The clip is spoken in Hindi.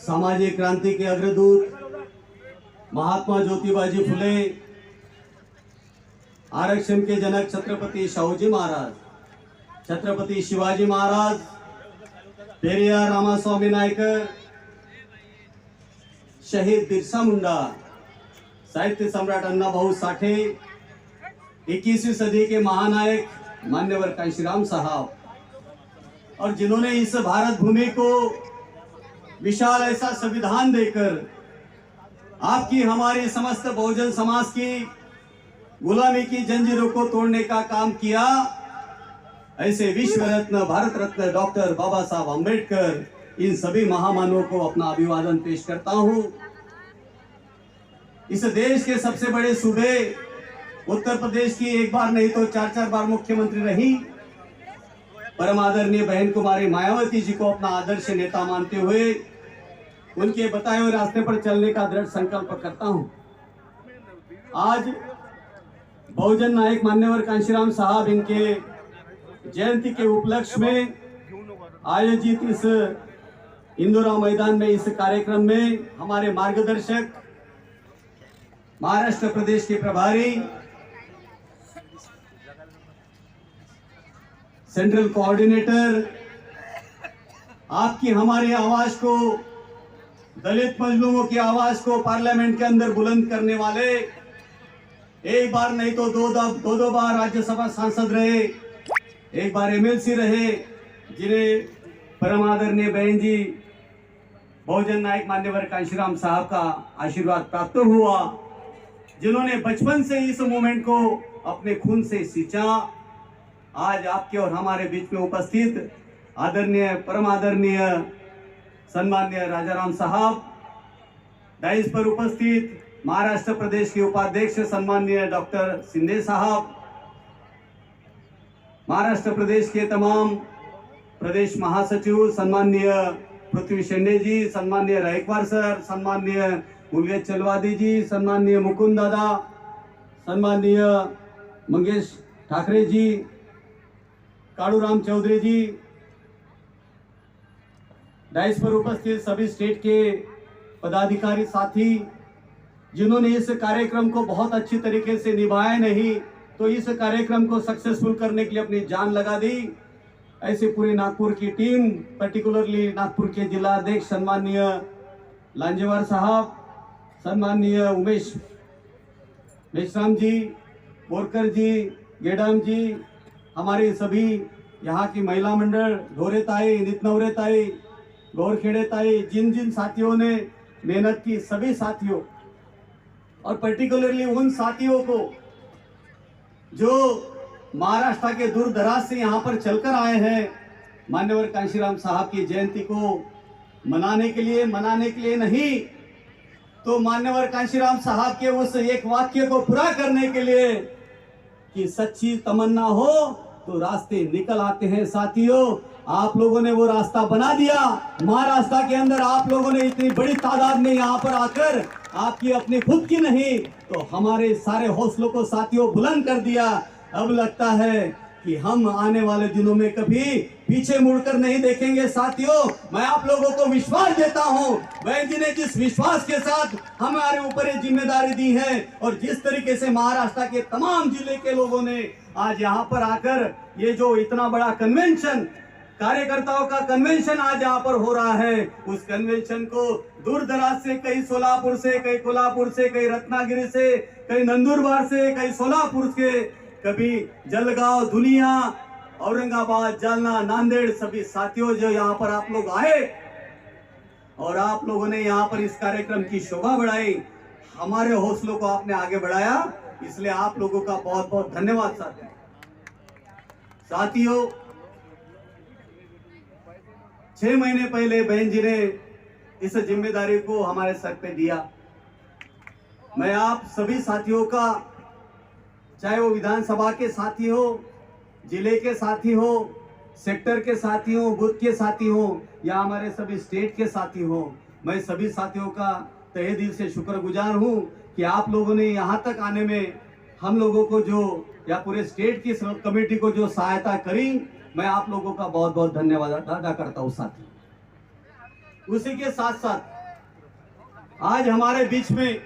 सामाजिक क्रांति के अग्रदूत महात्मा ज्योतिबाजी फुले, आरक्षण के जनक छत्रपति शाहूजी महाराज, छत्रपति शिवाजी महाराज, पेरियार रामास्वामी नायकर, शहीद बिरसा मुंडा, साहित्य सम्राट अन्ना भाऊ साठे, 21वीं सदी के महानायक मान्यवर कांशीराम साहब, और जिन्होंने इस भारत भूमि को विशाल ऐसा संविधान देकर आपकी हमारी समस्त बहुजन समाज की गुलामी की जंजीरों को तोड़ने का काम किया, ऐसे विश्व रत्न भारत रत्न डॉक्टर बाबा साहब अम्बेडकर, इन सभी महामानवों को अपना अभिवादन पेश करता हूं। इस देश के सबसे बड़े सूबे उत्तर प्रदेश की एक बार नहीं तो 4-4 बार मुख्यमंत्री रही परम आदरणीय बहन कुमारी मायावती जी को अपना आदर्श नेता मानते हुए उनके बताए हुए रास्ते पर चलने का दृढ़ संकल्प करता हूं। आज बहुजन नायक मान्यवर कांशीराम साहब इनके जयंती के उपलक्ष्य में आयोजित इस इंदौरा मैदान में इस कार्यक्रम में हमारे मार्गदर्शक महाराष्ट्र प्रदेश के प्रभारी, सेंट्रल कोऑर्डिनेटर, आपकी हमारी आवाज को, दलित मजलूमों की आवाज को पार्लियामेंट के अंदर बुलंद करने वाले, एक बार नहीं तो दो बार राज्यसभा सांसद रहे, एक बार एमएलसी रहे, जिन्हें परम आदरणीय बहन जी बहुजन नायक मान्यवर कांशीराम साहब का आशीर्वाद प्राप्त हुआ, जिन्होंने बचपन से इस मूवमेंट को अपने खून से सींचा। आज आपके और हमारे बीच में उपस्थित आदरणीय परम आदरणीय सम्माननीय राजाराम साहब, डाइस पर उपस्थित महाराष्ट्र प्रदेश के उपाध्यक्ष सम्माननीय डॉक्टर शिंदे साहब, महाराष्ट्र प्रदेश के तमाम प्रदेश महासचिव सम्माननीय पृथ्वी शेंडे जी, सम्माननीय रायकवार सर, सम्माननीय मुलगे चलवादी जी, सम्माननीय मुकुंद दादा, सम्माननीय मंगेश ठाकरे जी, काड़ूराम चौधरी जी, डाइस पर उपस्थित सभी स्टेट के पदाधिकारी साथी, जिन्होंने इस कार्यक्रम को बहुत अच्छी तरीके से निभाया नहीं तो इस कार्यक्रम को सक्सेसफुल करने के लिए अपनी जान लगा दी, ऐसे पूरे नागपुर की टीम, पर्टिकुलरली नागपुर के जिला अध्यक्ष सम्माननीय लांजेवार साहब, सम्माननीय उमेश मेश्राम जी, बोरकर जी, गेडाम जी, हमारे सभी यहाँ की महिला मंडल, ढोरेताई, नितनवरेताई, गौरखेड़ेताई, जिन जिन साथियों ने मेहनत की, सभी साथियों, और पर्टिकुलरली उन साथियों को जो महाराष्ट्र के दूर दराज से यहाँ पर चलकर आए हैं मान्यवर कांशीराम साहब की जयंती को मनाने के लिए नहीं तो मान्यवर कांशीराम साहब के उस एक वाक्य को पूरा करने के लिए कि सच्ची तमन्ना हो तो रास्ते निकल आते हैं। साथियों, आप लोगों ने वो रास्ता बना दिया। महाराष्ट्र के अंदर आप लोगों ने इतनी बड़ी तादाद में यहाँ पर आकर आपकी अपनी खुद की नहीं तो हमारे सारे हौसलों को साथियों बुलंद कर दिया। अब लगता है कि हम आने वाले दिनों में कभी पीछे मुड़कर नहीं देखेंगे। साथियों, मैं आप लोगों को विश्वास देता हूं, बहन जी ने जिस विश्वास के साथ हमारे ऊपर ये जिम्मेदारी दी है और जिस तरीके से महाराष्ट्र के तमाम जिले के लोगों ने आज यहाँ पर आकर ये जो इतना बड़ा कन्वेंशन, कार्यकर्ताओं का कन्वेंशन आज यहाँ पर हो रहा है, उस कन्वेंशन को दूर दराज से, कई सोलापुर से, कई कोल्हापुर से, कई रत्नागिरी से, कई नंदुरबार से, कई सोलापुर से, कभी जलगांव, दुनिया, औरंगाबाद, जालना, नांदेड़, सभी साथियों जो यहाँ पर आप लोग आए और आप लोगों ने यहाँ पर इस कार्यक्रम की शोभा बढ़ाई, हमारे हौसलों को आपने आगे बढ़ाया, इसलिए आप लोगों का बहुत बहुत धन्यवाद। साथियों, 6 महीने पहले बहन जी ने इस जिम्मेदारी को हमारे सर पे दिया। मैं आप सभी साथियों का, चाहे वो विधानसभा के साथी हो, जिले के साथी हो, सेक्टर के साथी हो, बूथ के साथी हो या हमारे सभी स्टेट के साथी हो, मैं सभी साथियों का तहे दिल से शुक्रगुजार हूं कि आप लोगों ने यहाँ तक आने में हम लोगों को जो, या पूरे स्टेट की कमेटी को जो सहायता करी, मैं आप लोगों का बहुत बहुत धन्यवाद अदा करता हूँ। साथी, उसी के साथ साथ आज हमारे बीच में